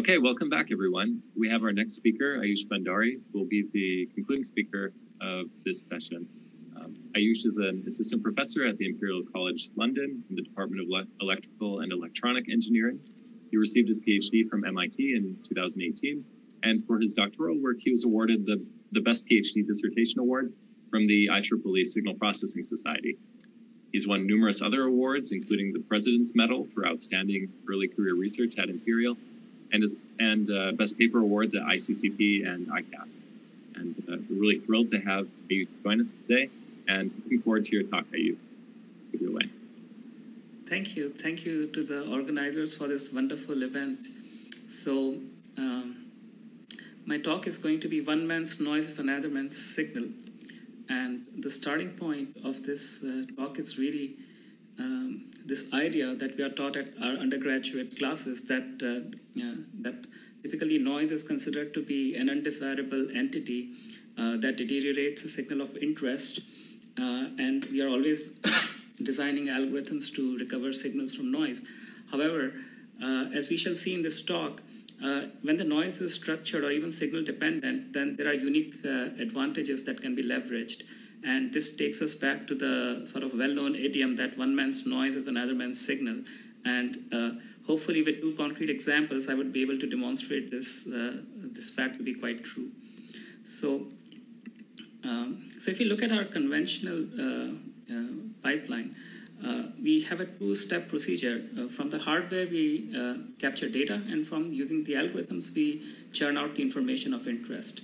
Okay, welcome back, everyone. We have our next speaker, Ayush Bhandari, who will be the concluding speaker of this session. Ayush is an assistant professor at the Imperial College London in the Department of Electrical and Electronic Engineering. He received his PhD from MIT in 2018, and for his doctoral work, he was awarded the Best PhD Dissertation Award from the IEEE Signal Processing Society. He's won numerous other awards, including the President's Medal for Outstanding Early Career Research at Imperial, and Best Paper Awards at ICCP and ICAST. And we're really thrilled to have Ayush join us today, and looking forward to your talk, Ayush. Take it away. Thank you. Thank you to the organizers for this wonderful event. So my talk is going to be one man's noise is another man's signal. And the starting point of this talk is really this idea that we are taught at our undergraduate classes that that typically noise is considered to be an undesirable entity that deteriorates a signal of interest, and we are always designing algorithms to recover signals from noise. However, as we shall see in this talk, when the noise is structured or even signal dependent, then there are unique advantages that can be leveraged. And this takes us back to the sort of well-known idiom that one man's noise is another man's signal. And hopefully with two concrete examples, I would be able to demonstrate this fact to be quite true. So if you look at our conventional pipeline, we have a two-step procedure. From the hardware, we capture data, and from using the algorithms, we churn out the information of interest.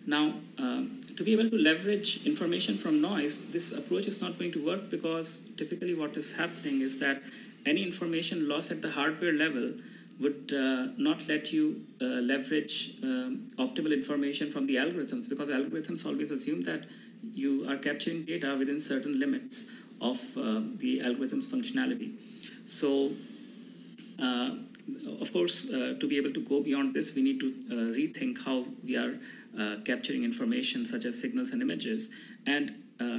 Now, to be able to leverage information from noise, this approach is not going to work because typically what is happening is that any information lost at the hardware level would not let you leverage optimal information from the algorithms, because algorithms always assume that you are capturing data within certain limits of the algorithm's functionality. So, of course, to be able to go beyond this, we need to rethink how we are capturing information such as signals and images. And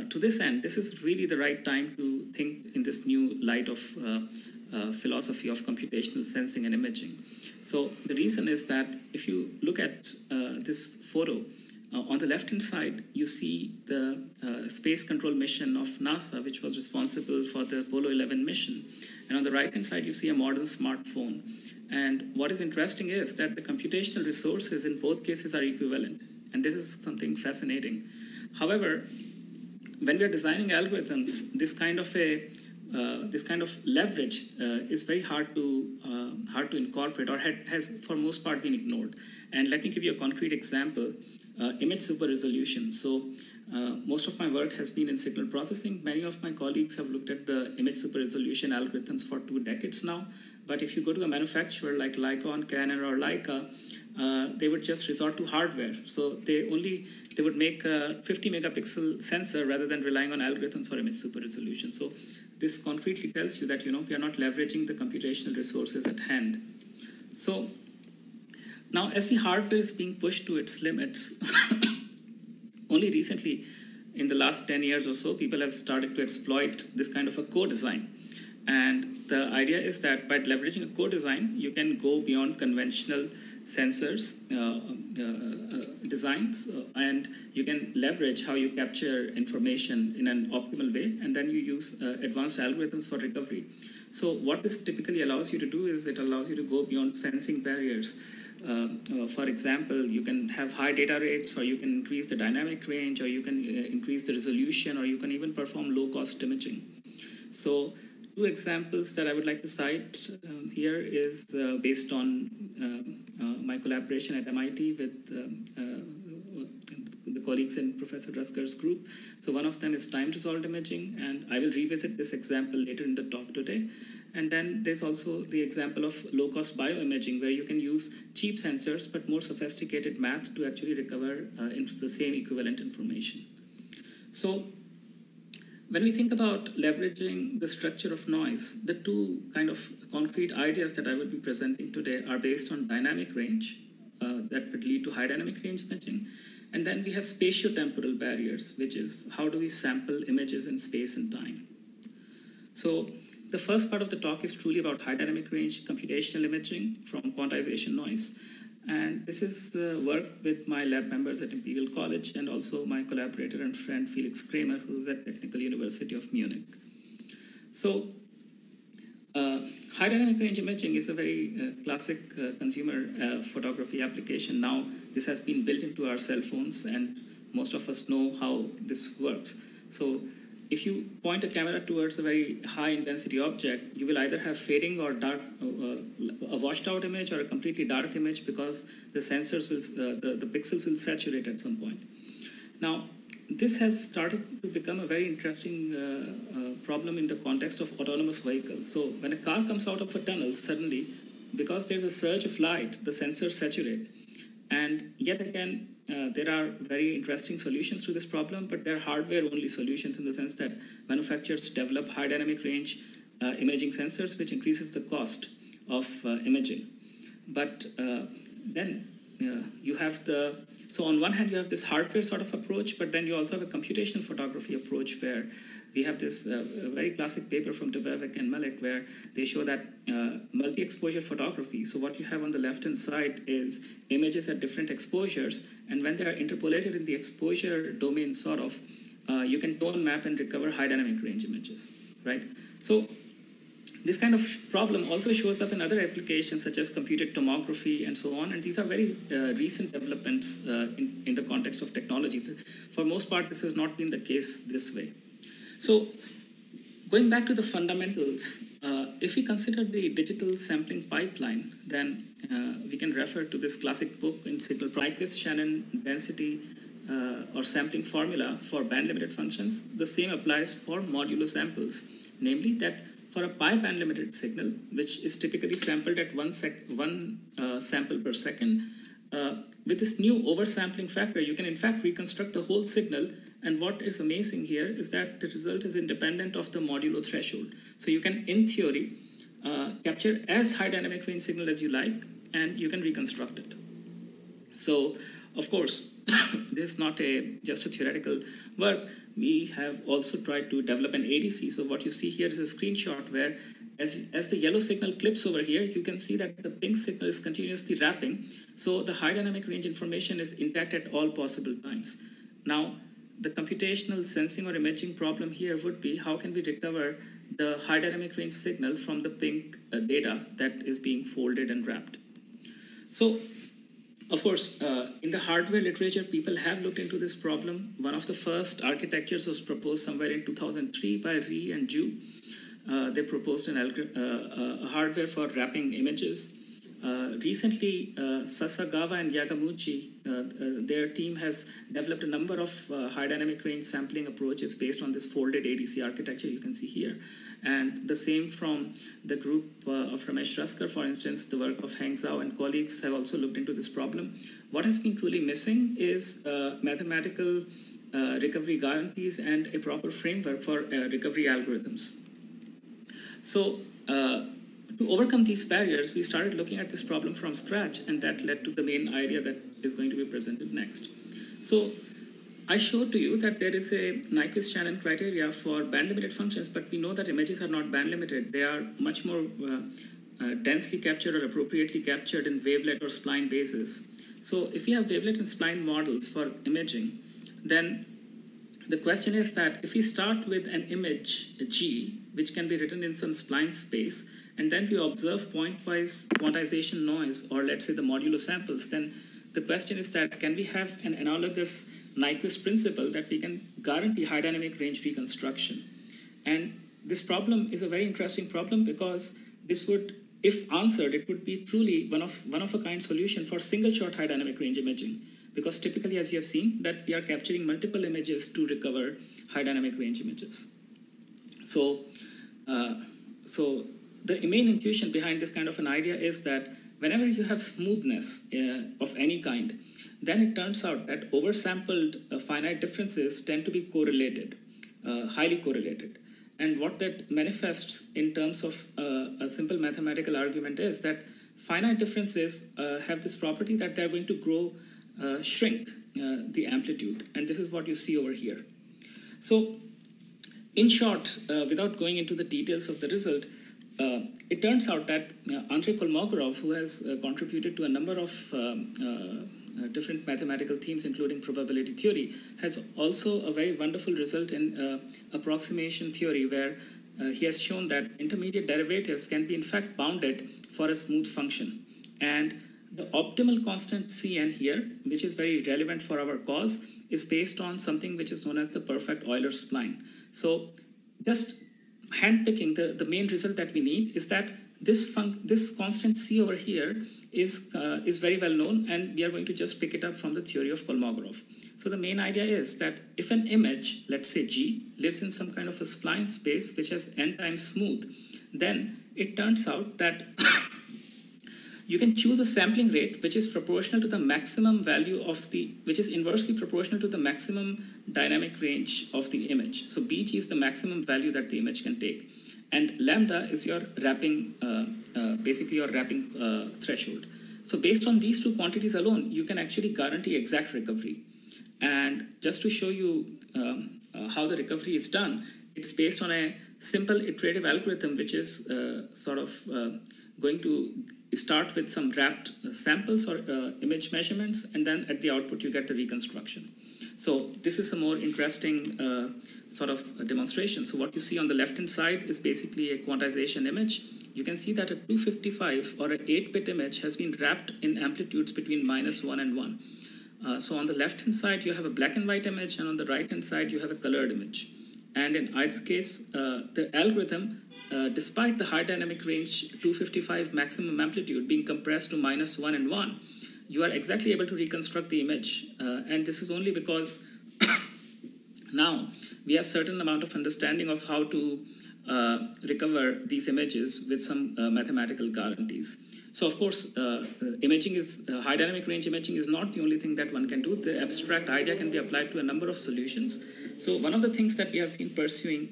to this end, this is really the right time to think in this new light of philosophy of computational sensing and imaging. So the reason is that if you look at this photo, on the left-hand side, you see the space control mission of NASA, which was responsible for the Apollo 11 mission. And on the right-hand side, you see a modern smartphone. And what is interesting is that the computational resources in both cases are equivalent. And this is something fascinating. However, when we are designing algorithms, this kind of leverage is very hard to incorporate, or has for most part been ignored. And let me give you a concrete example. Image super resolution. So most of my work has been in signal processing. Many of my colleagues have looked at the image super resolution algorithms for 2 decades now. But if you go to a manufacturer like Lycon, Canon, or Leica, they would just resort to hardware. So they would make a 50 megapixel sensor rather than relying on algorithms for image super resolution. So this concretely tells you that we are not leveraging the computational resources at hand. So now, as the hardware is being pushed to its limits, only recently, in the last 10 years or so, people have started to exploit this kind of a co-design. And the idea is that by leveraging a co-design, you can go beyond conventional sensors designs, and you can leverage how you capture information in an optimal way, and then you use advanced algorithms for recovery. So what this typically allows you to do is it allows you to go beyond sensing barriers. For example, you can have high data rates, or you can increase the dynamic range, or you can increase the resolution, or you can even perform low-cost imaging. So two examples that I would like to cite here is based on my collaboration at MIT with the colleagues in Professor Rusker's group. So one of them is time-resolved imaging, and I will revisit this example later in the talk today. And then there's also the example of low-cost bioimaging, where you can use cheap sensors but more sophisticated math to actually recover the same equivalent information. So when we think about leveraging the structure of noise, the two kind of concrete ideas that I will be presenting today are based on dynamic range that would lead to high dynamic range imaging. And then we have spatiotemporal barriers, which is how do we sample images in space and time. So the first part of the talk is truly about high dynamic range computational imaging from quantization noise. And this is the work with my lab members at Imperial College and also my collaborator and friend Felix Kramer, who's at Technical University of Munich. So high dynamic range imaging is a very classic consumer photography application. Now this has been built into our cell phones and most of us know how this works. So if you point a camera towards a very high intensity object, you will either have fading or dark, a washed out image or a completely dark image because the sensors will, the pixels will saturate at some point. Now, this has started to become a very interesting problem in the context of autonomous vehicles. So when a car comes out of a tunnel, suddenly, because there's a surge of light, the sensors saturate. And yet again, there are very interesting solutions to this problem, but they're hardware-only solutions in the sense that manufacturers develop high dynamic range imaging sensors, which increases the cost of imaging. But then you have so on one hand, you have this hardware sort of approach, but then you also have a computational photography approach where we have this very classic paper from Dubovik and Malik where they show that multi-exposure photography. So what you have on the left-hand side is images at different exposures, and when they are interpolated in the exposure domain sort of, you can tone map and recover high dynamic range images, right? So this kind of problem also shows up in other applications such as computed tomography and so on, and these are very recent developments in the context of technologies. For most part, this has not been the case this way. So going back to the fundamentals, if we consider the digital sampling pipeline, then we can refer to this classic book in signal Nyquist-Shannon density or sampling formula for band-limited functions. The same applies for modulo samples, namely that for a pi band-limited signal, which is typically sampled at one sample per second, with this new oversampling factor, you can in fact reconstruct the whole signal. And what is amazing here is that the result is independent of the modulo threshold. So you can, in theory, capture as high dynamic range signal as you like, and you can reconstruct it. So, of course, this is not just a theoretical work. We have also tried to develop an ADC. So what you see here is a screenshot where as the yellow signal clips over here, you can see that the pink signal is continuously wrapping. So the high dynamic range information is intact at all possible times. Now, the computational sensing or imaging problem here would be how can we recover the high dynamic range signal from the pink data that is being folded and wrapped. So, of course, in the hardware literature, people have looked into this problem. One of the first architectures was proposed somewhere in 2003 by Ri and Ju. They proposed a hardware for wrapping images. Recently, Sasagawa and Yagamuchi, their team has developed a number of high dynamic range sampling approaches based on this folded ADC architecture you can see here. And the same from the group of Ramesh Raskar, for instance, the work of Heng Zhao and colleagues have also looked into this problem. What has been truly missing is mathematical recovery guarantees and a proper framework for recovery algorithms. So, to overcome these barriers, we started looking at this problem from scratch, and that led to the main idea that is going to be presented next. So I showed to you that there is a Nyquist-Shannon criteria for band-limited functions, but we know that images are not band-limited. They are much more densely captured or appropriately captured in wavelet or spline basis. So if you have wavelet and spline models for imaging, then the question is that if we start with an image, G, which can be written in some spline space, and then we observe point-wise quantization noise, or let's say the modulo samples, then the question is that can we have an analogous Nyquist principle that we can guarantee high dynamic range reconstruction? And this problem is a very interesting problem because this would, if answered, it would be truly one of a kind solution for single shot high dynamic range imaging. Because typically, as you have seen, that we are capturing multiple images to recover high dynamic range images. So the main intuition behind this kind of an idea is that whenever you have smoothness of any kind, then it turns out that oversampled finite differences tend to be correlated, highly correlated. And what that manifests in terms of a simple mathematical argument is that finite differences have this property that they're going to shrink the amplitude. And this is what you see over here. So In short, without going into the details of the result, it turns out that Andrei Kolmogorov, who has contributed to a number of different mathematical themes, including probability theory, has also a very wonderful result in approximation theory, where he has shown that intermediate derivatives can be in fact bounded for a smooth function. And the optimal constant Cn here, which is very relevant for our cause, is based on something which is known as the perfect Euler spline. So just handpicking the main result that we need is that this constant C over here is very well known, and we are going to just pick it up from the theory of Kolmogorov. So the main idea is that if an image, let's say G, lives in some kind of a spline space which has n times smooth, then it turns out that you can choose a sampling rate which is proportional to the maximum value of which is inversely proportional to the maximum dynamic range of the image. So BG is the maximum value that the image can take. And lambda is your wrapping, basically your wrapping threshold. So based on these two quantities alone, you can actually guarantee exact recovery. And just to show you how the recovery is done, it's based on a simple iterative algorithm, which is going to start with some wrapped samples or image measurements, and then at the output you get the reconstruction. So this is a more interesting demonstration. So what you see on the left hand side is basically a quantization image. You can see that a 255 or an 8-bit image has been wrapped in amplitudes between -1 and 1. So on the left hand side you have a black and white image, and on the right hand side you have a colored image. And in either case, the algorithm, despite the high dynamic range 255 maximum amplitude being compressed to -1 and 1, you are exactly able to reconstruct the image. And this is only because now we have certain amount of understanding of how to recover these images with some mathematical guarantees. So of course, high dynamic range imaging is not the only thing that one can do. The abstract idea can be applied to a number of solutions. So one of the things that we have been pursuing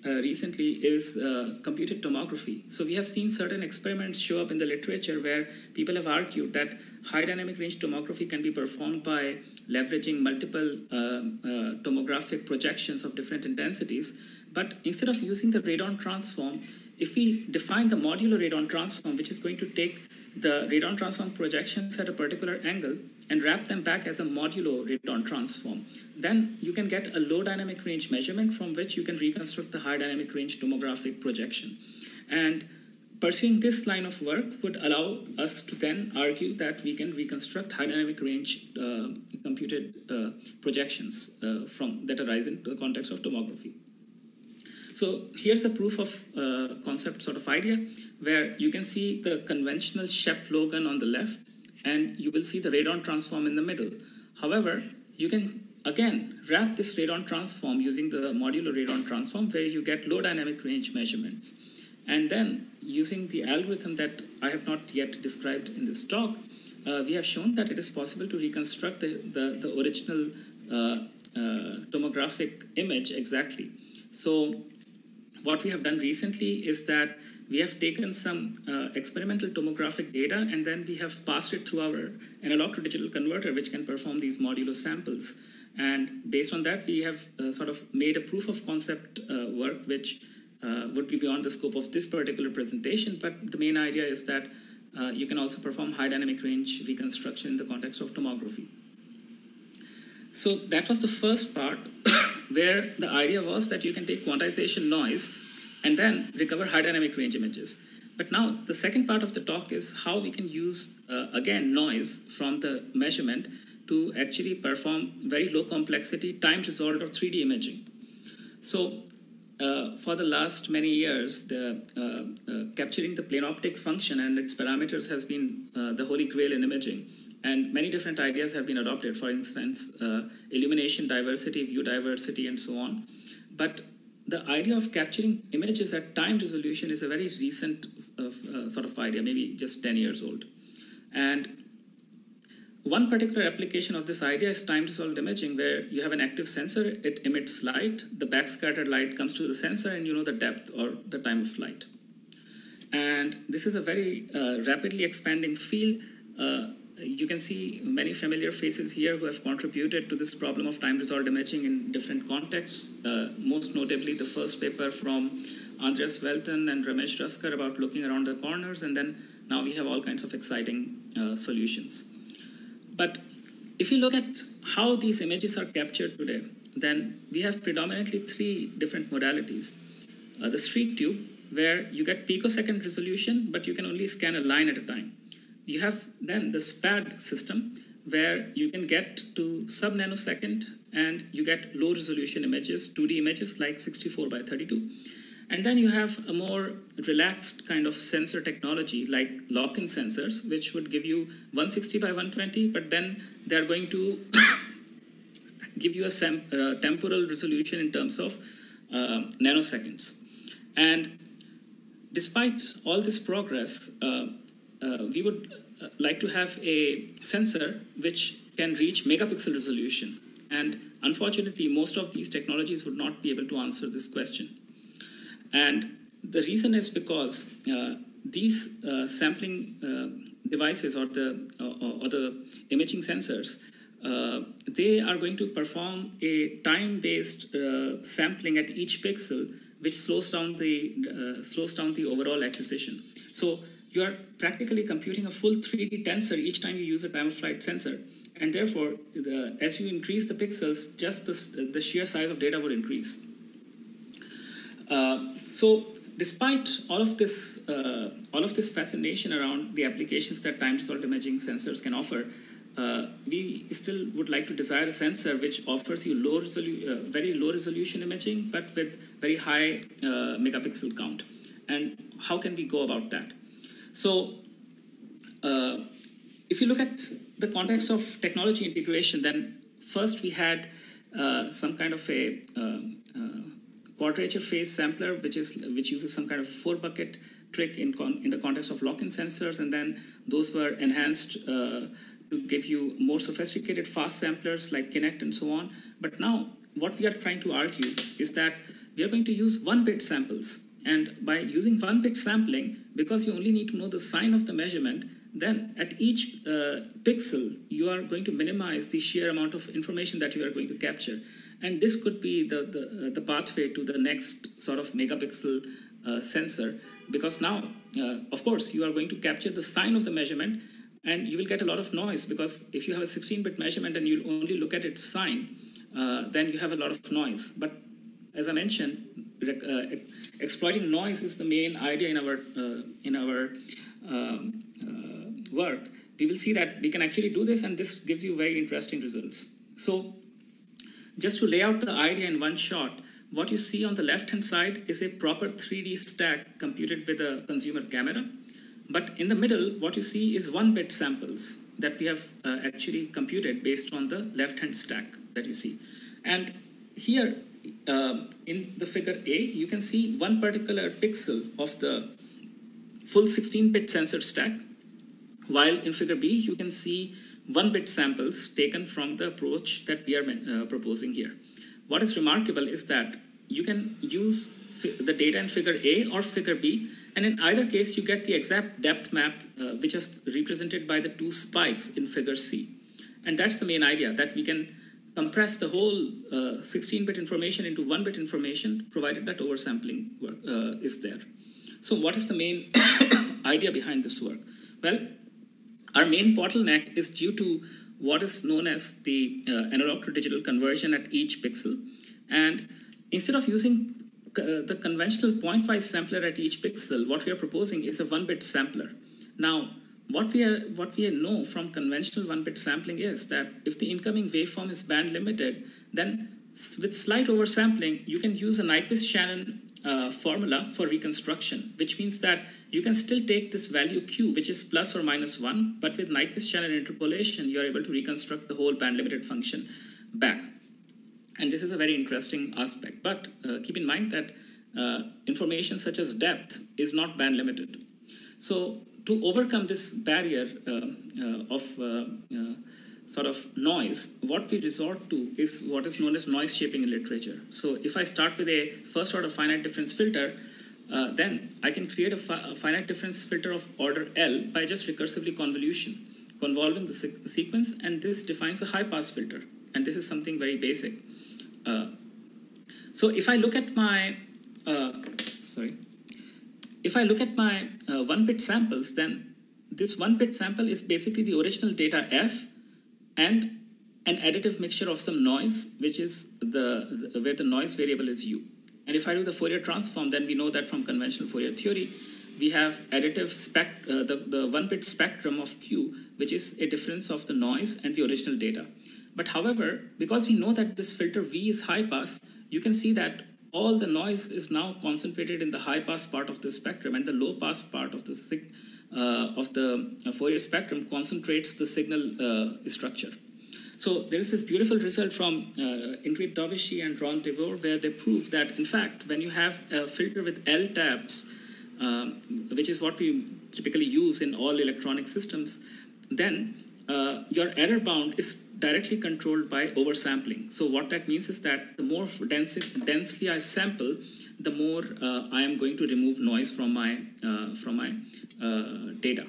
recently is computed tomography. So we have seen certain experiments show up in the literature where people have argued that high dynamic range tomography can be performed by leveraging multiple tomographic projections of different intensities. But instead of using the radon transform, if we define the modular radon transform, which is going to take the radon transform projections at a particular angle and wrap them back as a modulo radon transform, then you can get a low dynamic range measurement from which you can reconstruct the high dynamic range tomographic projection. And pursuing this line of work would allow us to then argue that we can reconstruct high dynamic range computed projections that arise in the context of tomography. So here's a proof of concept idea where you can see the conventional Shep-Logan on the left, and you will see the radon transform in the middle. However, you can again wrap this radon transform using the modular radon transform, where you get low dynamic range measurements. And then using the algorithm that I have not yet described in this talk, we have shown that it is possible to reconstruct the original tomographic image exactly. So what we have done recently is that we have taken some experimental tomographic data, and then we have passed it through our analog to digital converter, which can perform these modulo samples. And based on that, we have made a proof of concept work, which would be beyond the scope of this particular presentation. But the main idea is that you can also perform high dynamic range reconstruction in the context of tomography. So that was the first part, where the idea was that you can take quantization noise and then recover high dynamic range images. But now the second part of the talk is how we can use, again, noise from the measurement to actually perform very low complexity, time resolved or 3D imaging. So for the last many years, capturing the plane optic function and its parameters has been the holy grail in imaging. And many different ideas have been adopted, for instance, illumination diversity, view diversity, and so on. But the idea of capturing images at time resolution is a very recent idea, maybe just 10 years old. And one particular application of this idea is time-resolved imaging, where you have an active sensor, it emits light, the backscattered light comes to the sensor, and you know the depth or the time of flight. And this is a very rapidly expanding field. you can see many familiar faces here who have contributed to this problem of time-resolved imaging in different contexts, most notably the first paper from Andreas Welton and Ramesh Raskar about looking around the corners, and then now we have all kinds of exciting solutions. But if you look at how these images are captured today, then we have predominantly three different modalities. The streak tube, where you get picosecond resolution, but you can only scan a line at a time. You have then the SPAD system, where you can get to sub-nanosecond and you get low-resolution images, 2D images like 64 by 32. And then you have a more relaxed kind of sensor technology like lock-in sensors, which would give you 160 by 120, but then they're going to give you a temporal resolution in terms of nanoseconds. And despite all this progress, we would like to have a sensor which can reach megapixel resolution. And unfortunately, most of these technologies would not be able to answer this question. And the reason is because these sampling devices or the imaging sensors, they are going to perform a time-based sampling at each pixel, which slows down the overall acquisition. So you are practically computing a full 3D tensor each time you use a time-of-flight sensor, and therefore, as you increase the pixels, just the sheer size of data would increase. So, despite all of this fascination around the applications that time-resolved imaging sensors can offer, we still would like to desire a sensor which offers you very low resolution imaging, but with very high megapixel count. And how can we go about that? So, if you look at the context of technology integration, then first we had some kind of a quadrature phase sampler, which uses some kind of 4-bucket trick in the context of lock-in sensors, and then those were enhanced to give you more sophisticated fast samplers like Kinect and so on. But now, what we are trying to argue is that we are going to use 1-bit samples. And by using 1-bit sampling, because you only need to know the sign of the measurement, then at each pixel, you are going to minimize the sheer amount of information that you are going to capture. And this could be the pathway to the next sort of megapixel sensor, because now, of course, you are going to capture the sign of the measurement, and you will get a lot of noise, because if you have a 16-bit measurement and you only look at its sign, then you have a lot of noise. But as I mentioned, exploiting noise is the main idea in our work. We will see that we can actually do this, and this gives you very interesting results. So, just to lay out the idea in one shot, what you see on the left-hand side is a proper 3D stack computed with a consumer camera. But in the middle, what you see is 1-bit samples that we have actually computed based on the left-hand stack that you see. And here, in the figure A, you can see one particular pixel of the full 16-bit sensor stack, while in figure B, you can see 1-bit samples taken from the approach that we are proposing here. What is remarkable is that you can use the data in figure A or figure B, and in either case, you get the exact depth map, which is represented by the 2 spikes in figure C. And that's the main idea, that we can compress the whole 16-bit information into 1-bit information, provided that oversampling is there. So what is the main idea behind this work? Well, our main bottleneck is due to what is known as the analog to digital conversion at each pixel. And instead of using the conventional point-wise sampler at each pixel, what we are proposing is a 1-bit sampler. Now, what we know from conventional 1-bit sampling is that if the incoming waveform is band limited, then with slight oversampling, you can use a Nyquist-Shannon formula for reconstruction, which means that you can still take this value Q, which is plus or minus 1, but with Nyquist-Shannon interpolation, you are able to reconstruct the whole band-limited function back. And this is a very interesting aspect. But keep in mind that information such as depth is not band-limited. So to overcome this barrier of sort of noise, what we resort to is what is known as noise shaping in literature. So if I start with a first order finite difference filter, then I can create a finite difference filter of order L by just recursively convolving the sequence, and this defines a high-pass filter. And this is something very basic. So if I look at my, if I look at my 1-bit samples, then this 1-bit sample is basically the original data F and an additive mixture of some noise, which is where the noise variable is U. And if I do the Fourier transform, then we know that from conventional Fourier theory, we have additive the 1-bit spectrum of Q, which is a difference of the noise and the original data. But however, because we know that this filter V is high pass, you can see that all the noise is now concentrated in the high pass part of the spectrum, and the low pass part of the Fourier spectrum concentrates the signal structure. So there is this beautiful result from Ingrid Dovishi and Ron DeVore, where they prove that, in fact, when you have a filter with L tabs, which is what we typically use in all electronic systems, then your error bound is directly controlled by oversampling. So what that means is that the more densely I sample, the more I am going to remove noise from my data.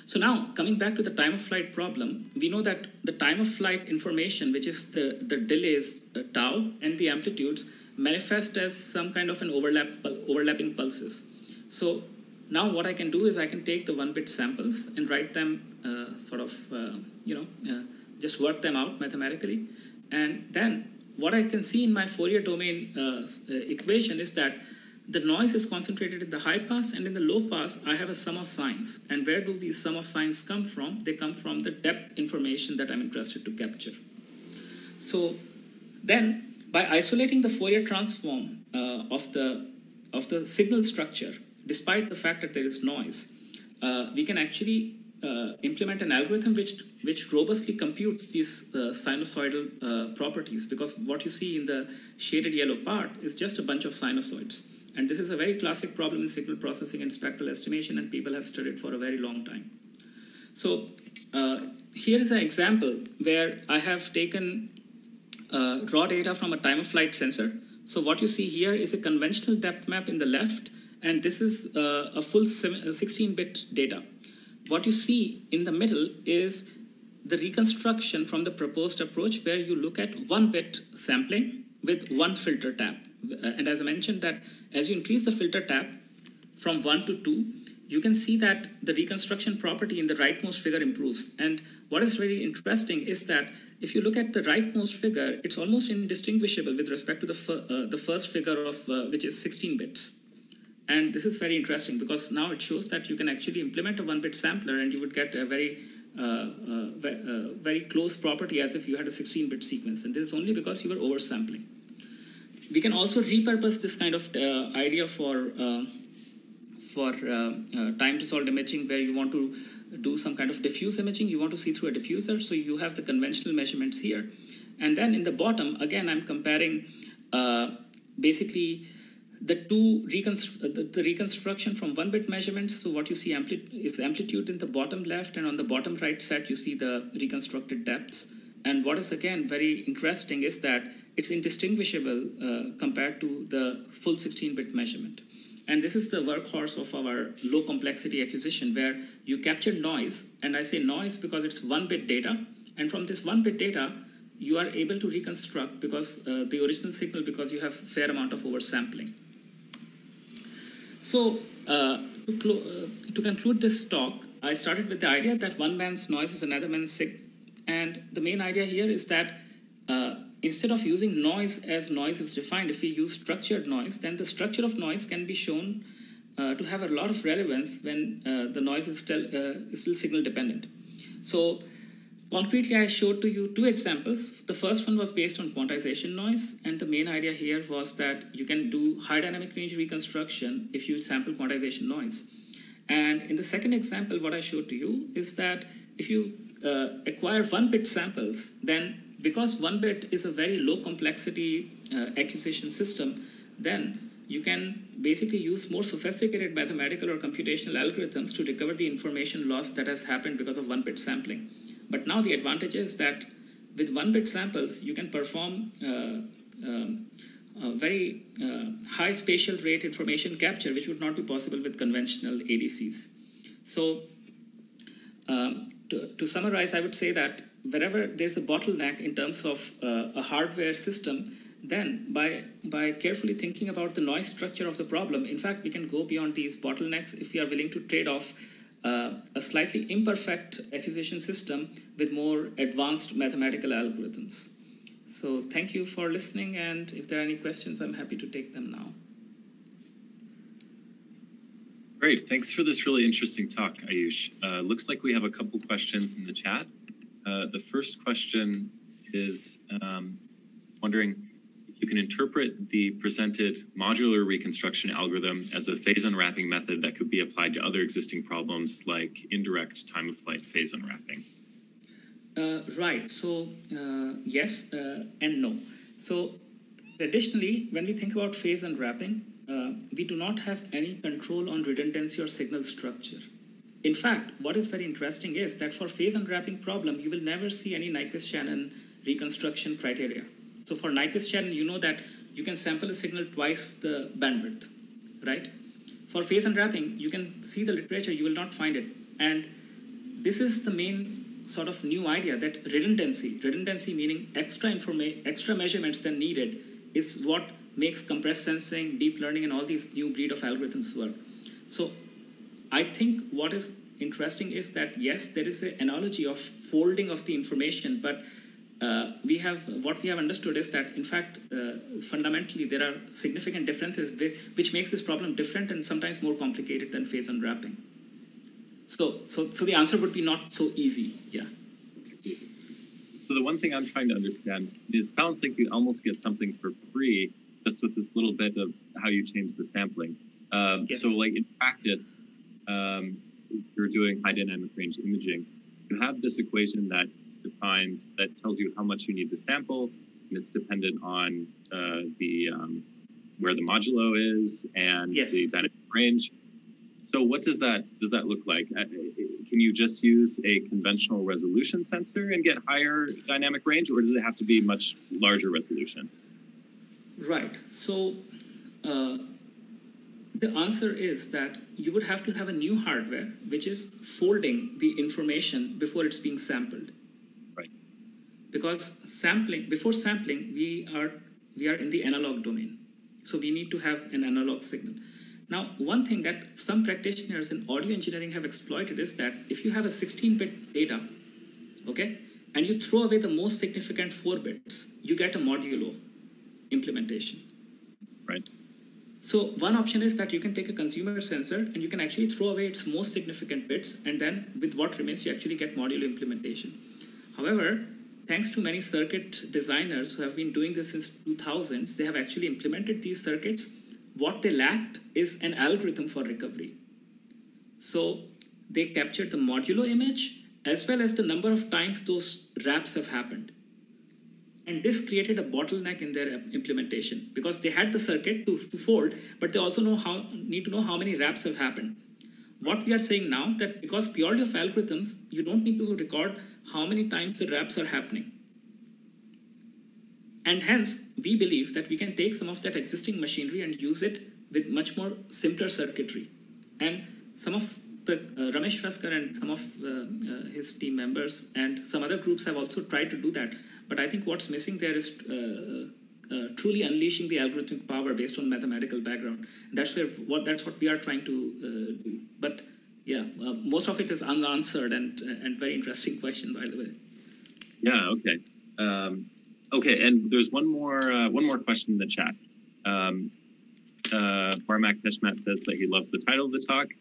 So now, coming back to the time of flight problem, we know that the time of flight information, which is the delays, tau, and the amplitudes, manifest as some kind of an overlapping pulses. So now what I can do is I can take the 1-bit samples and write them just work them out mathematically. And then what I can see in my Fourier domain equation is that the noise is concentrated in the high pass, and in the low pass, I have a sum of signs. And where do these sum of signs come from? They come from the depth information that I'm interested to capture. So then, by isolating the Fourier transform of the signal structure, despite the fact that there is noise, we can actually implement an algorithm which robustly computes these sinusoidal properties, because what you see in the shaded yellow part is just a bunch of sinusoids. And this is a very classic problem in signal processing and spectral estimation, and people have studied for a very long time. So here is an example where I have taken raw data from a time of flight sensor. So what you see here is a conventional depth map in the left, and this is a full 16-bit data. What you see in the middle is the reconstruction from the proposed approach, where you look at 1-bit sampling with 1 filter tap. And as I mentioned, that as you increase the filter tap from 1 to 2, you can see that the reconstruction property in the rightmost figure improves. And what is really interesting is that if you look at the rightmost figure, it's almost indistinguishable with respect to the first figure of which is 16 bits. And this is very interesting, because now it shows that you can actually implement a 1-bit sampler and you would get a very close property as if you had a 16-bit sequence. And this is only because you were oversampling. We can also repurpose this kind of idea for time-dissolved imaging, where you want to do some kind of diffuse imaging. You want to see through a diffuser, so you have the conventional measurements here. And then in the bottom, again, I'm comparing basically the reconstruction from 1-bit measurements. So what you see is amplitude in the bottom left, and on the bottom right set, you see the reconstructed depths. And what is again very interesting is that it's indistinguishable compared to the full 16-bit measurement. And this is the workhorse of our low complexity acquisition, where you capture noise, and I say noise because it's 1-bit data, and from this 1-bit data, you are able to reconstruct because the original signal, because you have a fair amount of oversampling. So to conclude this talk, I started with the idea that one man's noise is another man's signal. And the main idea here is that instead of using noise as noise is defined, if we use structured noise, then the structure of noise can be shown to have a lot of relevance when the noise is still signal dependent. So concretely, I showed to you 2 examples. The first one was based on quantization noise, and the main idea here was that you can do high dynamic range reconstruction if you sample quantization noise. And in the second example, what I showed to you is that if you acquire 1-bit samples, then because 1-bit is a very low complexity acquisition system, then you can basically use more sophisticated mathematical or computational algorithms to recover the information loss that has happened because of 1-bit sampling. But now the advantage is that with 1-bit samples, you can perform very high spatial rate information capture, which would not be possible with conventional ADCs. So to to summarize, I would say that wherever there's a bottleneck in terms of a hardware system, then by carefully thinking about the noise structure of the problem, in fact, we can go beyond these bottlenecks if we are willing to trade off a slightly imperfect acquisition system with more advanced mathematical algorithms. So thank you for listening, and if there are any questions, I'm happy to take them now. Great, thanks for this really interesting talk, Ayush. Looks like we have a couple questions in the chat. The first question is wondering if you can interpret the presented modular reconstruction algorithm as a phase unwrapping method that could be applied to other existing problems like indirect time-of-flight phase unwrapping. Right, so yes and no. So traditionally, when we think about phase unwrapping, we do not have any control on redundancy or signal structure. In fact, what is very interesting is that for phase unwrapping problem, you will never see any Nyquist-Shannon reconstruction criteria. So for Nyquist-Shannon, you know that you can sample a signal twice the bandwidth, right? For phase unwrapping, you can see the literature, you will not find it. And this is the main sort of new idea that redundancy meaning extra measurements than needed, is what makes compressed sensing, deep learning, and all these new breed of algorithms work. So I think what is interesting is that, yes, there is an analogy of folding of the information, but what we have understood is that, in fact, fundamentally, there are significant differences which makes this problem different and sometimes more complicated than phase unwrapping. So the answer would be not so easy, yeah. So the one thing I'm trying to understand, it sounds like you almost get something for free just with this little bit of how you change the sampling. Yes. So like in practice, you're doing high dynamic range imaging. You have this equation that tells you how much you need to sample, and it's dependent on where the modulo is and yes. the dynamic range. So what does that look like? Can you just use a conventional resolution sensor and get higher dynamic range, or does it have to be much larger resolution? Right. So the answer is that you would have to have a new hardware which is folding the information before it's being sampled. Right. Because before sampling, we are in the analog domain. So we need to have an analog signal. Now, one thing that some practitioners in audio engineering have exploited is that if you have a 16-bit data, okay, and you throw away the most significant 4 bits, you get a modulo implementation. Right. So one option is that you can take a consumer sensor and you can actually throw away its most significant bits, and then with what remains, you actually get modulo implementation. However, thanks to many circuit designers who have been doing this since 2000s, they have actually implemented these circuits. What they lacked is an algorithm for recovery. So they captured the modulo image as well as the number of times those wraps have happened. And this created a bottleneck in their implementation because they had the circuit to fold, but they also need to know how many wraps have happened. What we are saying now, that because purely of algorithms, you don't need to record how many times the wraps are happening. And hence, we believe that we can take some of that existing machinery and use it with much more simpler circuitry. And some of the Ramesh Raskar and some of his team members and some other groups have also tried to do that. But I think what's missing there is truly unleashing the algorithmic power based on mathematical background. That's what we are trying to do. But yeah, most of it is unanswered and very interesting question, by the way. Yeah. Okay. Okay, and there's one more question in the chat. Barmak Peshmat says that he loves the title of the talk.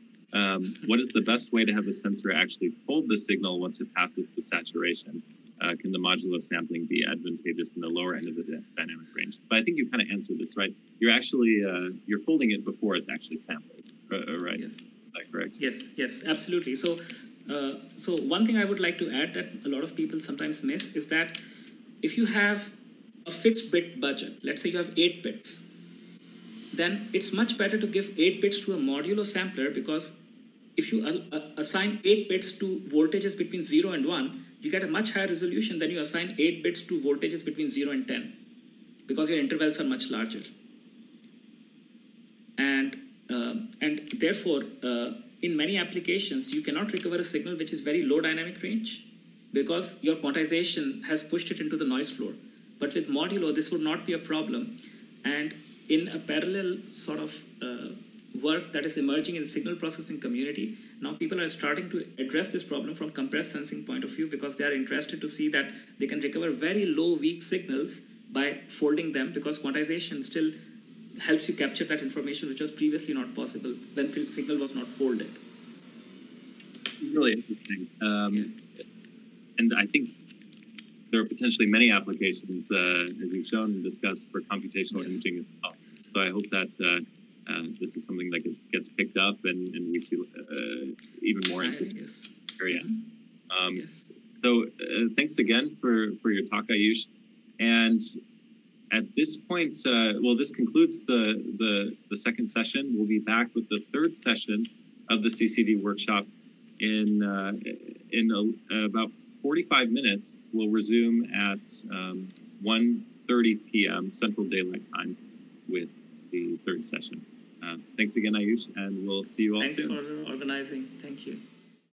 What is the best way to have the sensor actually fold the signal once it passes the saturation? Can the modulo sampling be advantageous in the lower end of the dynamic range? But I think you kind of answered this, right? You're actually you're folding it before it's actually sampled, right? Yes. Is that correct? Yes, absolutely. So one thing I would like to add that a lot of people sometimes miss is that if you have a fixed bit budget, let's say you have 8 bits, then it's much better to give 8 bits to a modulo sampler, because if you assign 8 bits to voltages between 0 and 1, you get a much higher resolution than you assign 8 bits to voltages between 0 and 10, because your intervals are much larger. And therefore, in many applications, you cannot recover a signal which is very low dynamic range because your quantization has pushed it into the noise floor. But with modulo, this would not be a problem. And in a parallel sort of work that is emerging in the signal processing community, now people are starting to address this problem from compressed sensing point of view because they are interested to see that they can recover very low weak signals by folding them, because quantization still helps you capture that information which was previously not possible when signal was not folded. Really interesting. And I think there are potentially many applications, as you've shown and discussed, for computational imaging as well. So I hope that this is something that gets picked up and we see even more interest in this area. So thanks again for your talk, Ayush. And at this point, well, this concludes the second session. We'll be back with the third session of the CCD workshop in about 45 minutes. We'll resume at 1:30 p.m. Central Daylight Time with the third session. Thanks again, Ayush, and we'll see you all soon. Thanks for organizing. Thank you.